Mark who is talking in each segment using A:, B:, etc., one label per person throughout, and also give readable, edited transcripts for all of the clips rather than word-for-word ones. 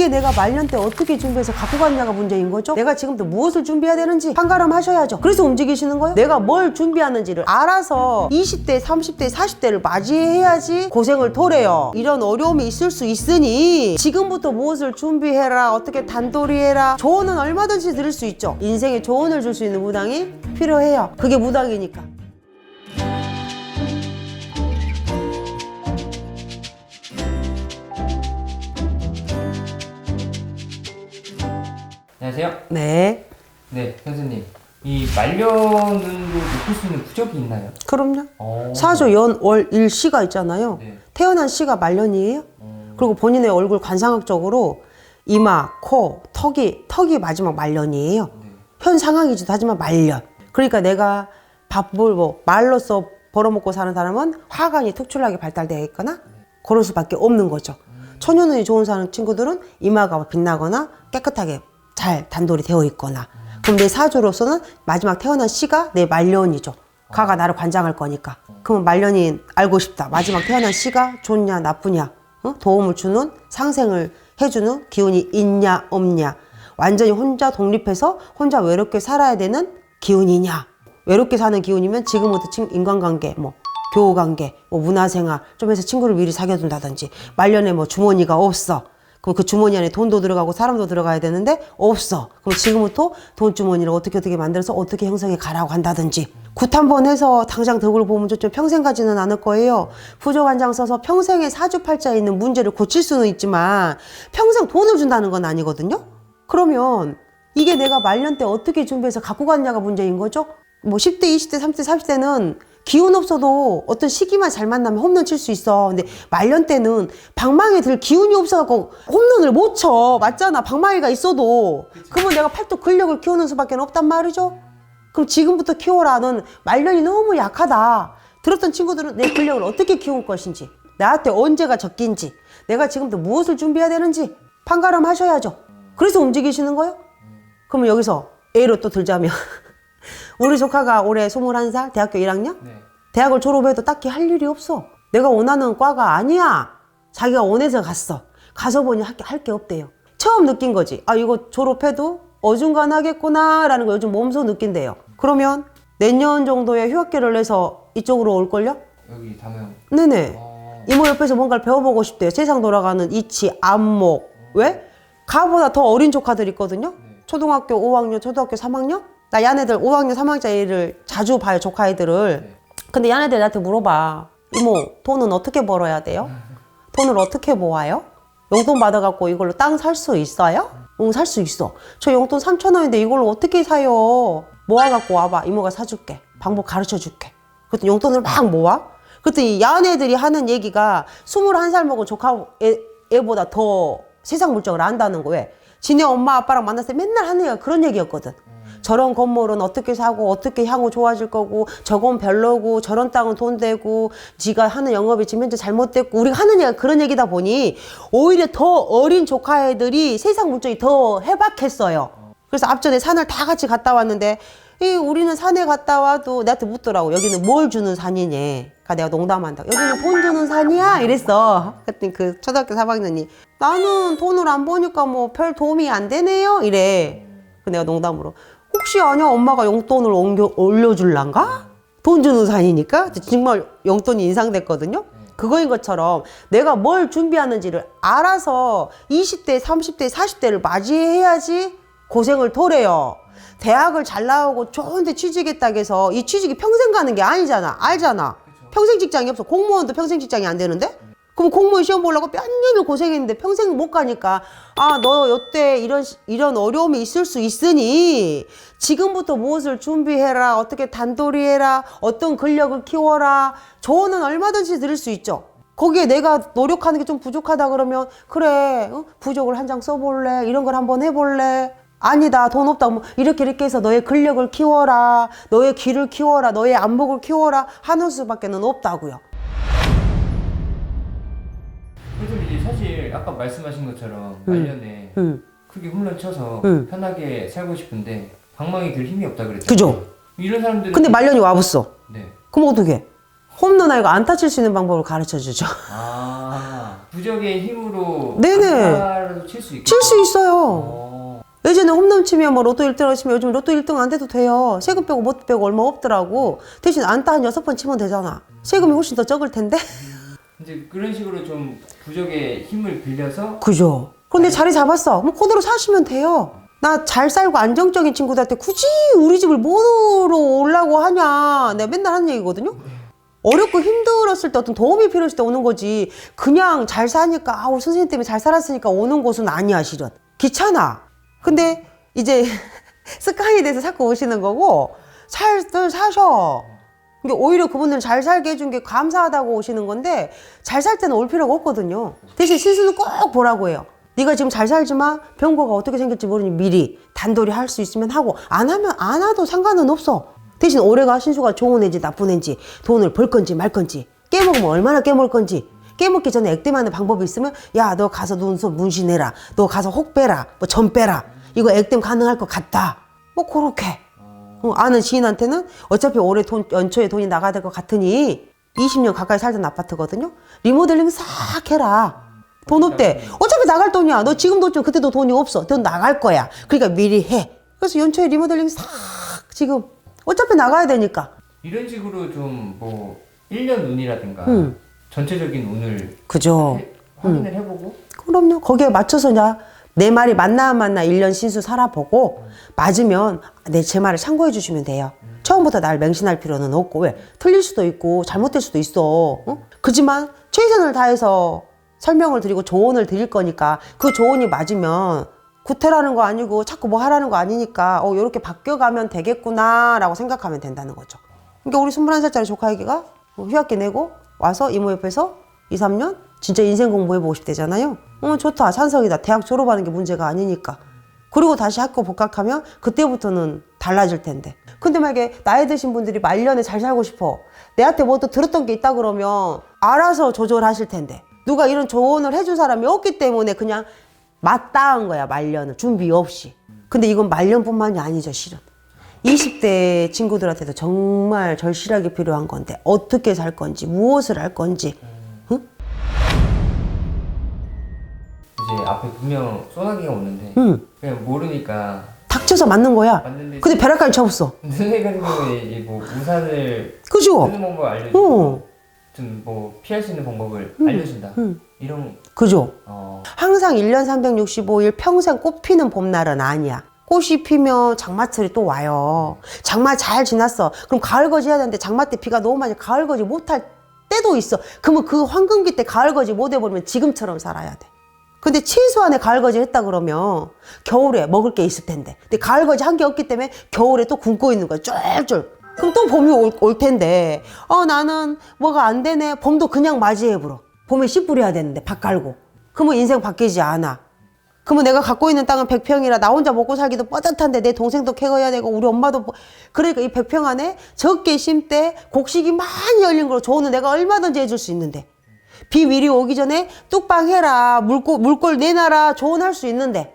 A: 그게 내가 말년 때 어떻게 준비해서 갖고 갔냐가 문제인 거죠. 내가 지금부터 무엇을 준비해야 되는지 판가름 하셔야죠. 그래서 움직이시는 거예요. 내가 뭘 준비하는지를 알아서 20대, 30대, 40대를 맞이해야지 고생을 덜해요. 이런 어려움이 있을 수 있으니 지금부터 무엇을 준비해라, 어떻게 단도리해라, 조언은 얼마든지 들을 수 있죠. 인생에 조언을 줄 수 있는 무당이 필요해요. 그게 무당이니까.
B: 안녕하세요.
A: 네.
B: 네, 선생님. 이 말년운도 높일 수 있는 부적이 있나요?
A: 그럼요. 사조, 연, 월, 일, 시가 있잖아요.
B: 네.
A: 태어난 시가 말년이에요. 그리고 본인의 얼굴 관상학적으로 이마, 코, 턱이 마지막 말년이에요. 현 상황이지도 하지만 말년. 그러니까 내가 밥을 말로써 벌어먹고 사는 사람은 화관이 특출나게 발달되어 있거나 그럴 수밖에 없는 거죠. 천연운이 좋은 사는 친구들은 이마가 빛나거나 깨끗하게 잘 단돌이 되어 있거나. 그럼 내 사주로서는 마지막 태어난 시가 내 말년이죠. 가가 나를 관장할 거니까. 그러면 말년이 알고 싶다. 마지막 태어난 시가 좋냐 나쁘냐, 도움을 주는, 상생을 해주는 기운이 있냐 없냐, 완전히 혼자 독립해서 혼자 외롭게 살아야 되는 기운이냐. 외롭게 사는 기운이면 지금부터 인간관계, 교우관계, 문화생활 좀 해서 친구를 미리 사귀어둔다든지. 말년에 주머니가 없어. 그럼 그 주머니 안에 돈도 들어가고 사람도 들어가야 되는데 없어. 그럼 지금부터 돈 주머니를 어떻게 만들어서 어떻게 형성해 가라고 한다든지. 굿 한번 해서 당장 덕을 보면 좋죠. 평생 가지는 않을 거예요. 부적한장 써서 평생의 사주팔자에 있는 문제를 고칠 수는 있지만 평생 돈을 준다는 건 아니거든요. 그러면 이게 내가 말년 때 어떻게 준비해서 갖고 갔냐가 문제인 거죠. 10대, 20대, 30대, 40대는 기운 없어도 어떤 시기만 잘 만나면 홈런 칠 수 있어. 근데 말년 때는 방망이에 들 기운이 없어갖고 홈런을 못 쳐. 맞잖아. 방망이가 있어도. 그러면 내가 팔뚝 근력을 키우는 수밖에 없단 말이죠. 그럼 지금부터 키워라. 넌 말년이 너무 약하다. 들었던 친구들은 내 근력을 어떻게 키울 것인지, 나한테 언제가 적긴지, 내가 지금부터 무엇을 준비해야 되는지 판가름 하셔야죠. 그래서 움직이시는 거예요. 그러면 여기서 예로 또 들자면 우리 조카가 올해 21살, 대학교 1학년?
B: 네.
A: 대학을 졸업해도 딱히 할 일이 없어. 내가 원하는 과가 아니야. 자기가 원해서 갔어. 가서 보니 할 게 없대요. 처음 느낀 거지. 아, 이거 졸업해도 어중간하겠구나 라는 거 요즘 몸소 느낀대요. 그러면 내년 정도에 휴학기를 내서 이쪽으로 올걸요?
B: 여기 담양.
A: 네네. 이모 옆에서 뭔가를 배워보고 싶대요. 세상 돌아가는 이치, 안목. 왜? 가보다 더 어린 조카들 있거든요. 초등학교 5학년, 초등학교 3학년? 나 야네들 5학년, 3학년 애를 자주 봐요, 조카 애들을. 근데 야네들 나한테 물어봐. 이모, 돈은 어떻게 벌어야 돼요? 돈을 어떻게 모아요? 용돈 받아갖고 이걸로 땅 살 수 있어요? 응, 살 수 있어. 저 용돈 3,000원인데 이걸로 어떻게 사요? 모아갖고 와봐. 이모가 사줄게. 방법 가르쳐줄게. 그랬더니 용돈을 막 모아. 그랬더니 야네들이 하는 얘기가 21살 먹은 조카 애보다 더 세상 물정을 안다는 거예요. 지네 엄마 아빠랑 만났을 때 맨날 하는 얘기가 그런 얘기였거든. 저런 건물은 어떻게 사고 어떻게 향후 좋아질 거고, 저건 별로고, 저런 땅은 돈 되고, 지가 하는 영업이 지금 현재 잘못됐고, 우리가 하는 얘기가 그런 얘기다 보니 오히려 더 어린 조카 애들이 세상 물정이 더 해박했어요. 그래서 앞전에 산을 다 같이 갔다 왔는데 우리는 산에 갔다 와도 내한테 묻더라고. 여기는 뭘 주는 산이니? 그러니까 내가 농담한다. 여기는 돈 주는 산이야? 이랬어. 그랬더니 그 초등학교 3학년이 나는 돈을 안 버니까 별 도움이 안 되네요? 이래. 내가 농담으로 혹시 아냐 엄마가 용돈을 올려줄란가? 돈 주는 산이니까. 정말 용돈이 인상됐거든요. 그거인 것처럼 내가 뭘 준비하는지를 알아서 20대, 30대, 40대를 맞이해야지 고생을 덜해요. 대학을 잘 나오고 좋은데 취직했다고 해서 이 취직이 평생 가는 게 아니잖아. 알잖아. 평생 직장이 없어. 공무원도 평생 직장이 안 되는데? 그럼 공무원 시험 보려고 몇 년을 고생했는데 평생 못 가니까 너 이때 이런 어려움이 있을 수 있으니 지금부터 무엇을 준비해라, 어떻게 단도리해라, 어떤 근력을 키워라, 조언은 얼마든지 들을 수 있죠. 거기에 내가 노력하는 게 좀 부족하다 그러면 그래, 부적을 한 장 써볼래, 이런 걸 한번 해볼래. 아니다, 돈 없다, 이렇게 해서 너의 근력을 키워라, 너의 귀를 키워라, 너의 안목을 키워라 하는 수밖에는 없다고요.
B: 선생님, 사실 아까 말씀하신 것처럼 말년에 크게 홈런 쳐서 편하게 살고 싶은데 방망이 들 힘이 없다 그랬죠.
A: 그죠?
B: 이런 사람들은
A: 근데 말년이 와봤어.
B: 네.
A: 그럼 어떡해? 홈런 아이가 안타 칠 수 있는 방법을 가르쳐 주죠.
B: 부적의 힘으로
A: 네네.
B: 안타를 홈런을 칠 수 있겠다.
A: 칠 수 있어요. 예전에 홈런 치면 뭐 로또 1등 치면 요즘 로또 1등 안 돼도 돼요. 세금 빼고 못 빼고 얼마 없더라고. 대신 안따 한 6번 치면 되잖아. 세금이 훨씬 더 적을 텐데.
B: 이제 그런 식으로 좀 부족의 힘을 빌려서
A: 그죠. 그런데 자리 잡았어. 그럼 그대로 사시면 돼요. 나 잘 살고 안정적인 친구들한테 굳이 우리 집을 뭐로 오려고 하냐. 내가 맨날 하는 얘기거든요. 어렵고 힘들었을 때 어떤 도움이 필요했을 때 오는 거지. 그냥 잘 사니까 우리 선생님 때문에 잘 살았으니까 오는 곳은 아니야 실은. 귀찮아. 근데 이제 습관이 돼서 자꾸 오시는 거고 잘들 사셔. 그러니까 오히려 그분들은 잘 살게 해준 게 감사하다고 오시는 건데 잘 살 때는 올 필요가 없거든요. 대신 신수는 꼭 보라고 해요. 네가 지금 잘 살지만 병고가 어떻게 생길지 모르니 미리 단돌이 할 수 있으면 하고 안 하면 안 와도 상관은 없어. 대신 올해가 신수가 좋은 애인지 나쁜 애인지 돈을 벌 건지 말 건지 깨먹으면 얼마나 깨먹을 건지 깨먹기 전에 액땜하는 방법이 있으면 야 너 가서 눈썹 문신해라. 너 가서 혹 빼라. 뭐 점 빼라. 이거 액땜 가능할 것 같다. 뭐 그렇게. 아는 지인한테는 어차피 올해 연초에 돈이 나가야 될 것 같으니 20년 가까이 살던 아파트거든요. 리모델링 싹 해라. 돈 없대. 어차피 나갈 돈이야. 너 지금 돈 좀 그때도 돈이 없어. 돈 나갈 거야. 그러니까 미리 해. 그래서 연초에 리모델링 싹 지금 어차피 나가야 되니까.
B: 이런 식으로 좀 뭐 1년 운이라든가 전체적인 운을
A: 그죠.
B: 확인을 해보고
A: 그럼요. 거기에 맞춰서 내 말이 맞나 안 맞나 1년 신수 살아보고 맞으면 제 말을 참고해 주시면 돼요. 처음부터 날 맹신할 필요는 없고 왜? 틀릴 수도 있고 잘못될 수도 있어. 그지만 최선을 다해서 설명을 드리고 조언을 드릴 거니까 그 조언이 맞으면 구태라는 거 아니고 자꾸 뭐 하라는 거 아니니까 이렇게 바뀌어가면 되겠구나 라고 생각하면 된다는 거죠. 그러니까 우리 21살짜리 조카 애기가 휴학기 내고 와서 이모 옆에서 2, 3년 진짜 인생 공부해보고 싶대잖아요. 좋다. 찬성이다. 대학 졸업하는 게 문제가 아니니까. 그리고 다시 학교 복학하면 그때부터는 달라질 텐데. 근데 만약에 나이 드신 분들이 말년에 잘 살고 싶어. 내한테 뭐 또 들었던 게 있다 그러면 알아서 조절하실 텐데. 누가 이런 조언을 해준 사람이 없기 때문에 그냥 마땅한 거야. 말년을. 준비 없이. 근데 이건 말년뿐만이 아니죠. 실은. 20대 친구들한테도 정말 절실하게 필요한 건데 어떻게 살 건지 무엇을 할 건지
B: 이제 앞에 분명 소나기가 오는데 그냥 모르니까
A: 닥쳐서 맞는 거야.
B: 맞는데
A: 근데 벼락까지 쳐봤어.
B: 선생님 같은 경우에 이제 뭐 우산을
A: 그죠?
B: 쓰는 방법을 알려주고 좀 뭐 피할 수 있는 방법을 알려준다 이런
A: 그죠? 항상 1년 365일 평생 꽃 피는 봄날은 아니야. 꽃이 피면 장마철이 또 와요. 장마 잘 지났어. 그럼 가을거지 해야 되는데 장마 때 비가 너무 많이 가을거지 못할 때도 있어. 그러면 그 황금기 때 가을거지 못 해버리면 지금처럼 살아야 돼. 근데 최소한의 가을거지 했다 그러면 겨울에 먹을 게 있을 텐데. 근데 가을거지 한 게 없기 때문에 겨울에 또 굶고 있는 거야. 쫄쫄. 그럼 또 봄이 올 텐데 나는 뭐가 안 되네. 봄도 그냥 맞이해버려. 봄에 씨 뿌려야 되는데 밭 갈고. 그러면 인생 바뀌지 않아. 그러면 내가 갖고 있는 땅은 100평이라 나 혼자 먹고 살기도 뻗듯한데 내 동생도 케어해야 되고 우리 엄마도 그러니까 이 100평 안에 적게 심때 곡식이 많이 열린 걸 조언은 내가 얼마든지 해줄 수 있는데 비 미리 오기 전에 뚝방 해라 물골 내놔라 조언할 수 있는데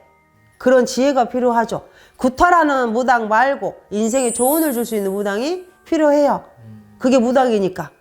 A: 그런 지혜가 필요하죠. 구타라는 무당 말고 인생에 조언을 줄 수 있는 무당이 필요해요. 그게 무당이니까.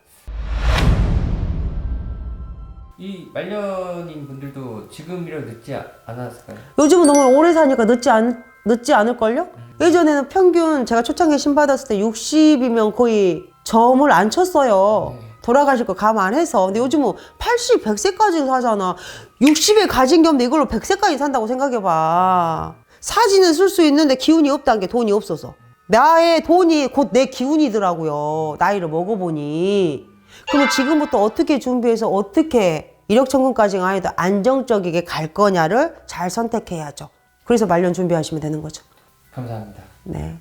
B: 이 말년인 분들도 지금이라도 늦지 않았을까요?
A: 요즘은 너무 오래 사니까 늦지 않을걸요? 예전에는 평균 제가 초창기에 신 받았을 때 60이면 거의 점을 안 쳤어요. 돌아가실 거 감안해서. 근데 요즘은 80, 100세까지 사잖아. 60에 가진 게 없는데 이걸로 100세까지 산다고 생각해봐. 사진은 쓸 수 있는데 기운이 없다는 게 돈이 없어서. 나의 돈이 곧 내 기운이더라고요. 나이를 먹어보니. 그러면 지금부터 어떻게 준비해서 어떻게 이력천금까지는 아니도 안정적이게 갈 거냐를 잘 선택해야죠. 그래서 말년 준비하시면 되는 거죠.
B: 감사합니다.
A: 네.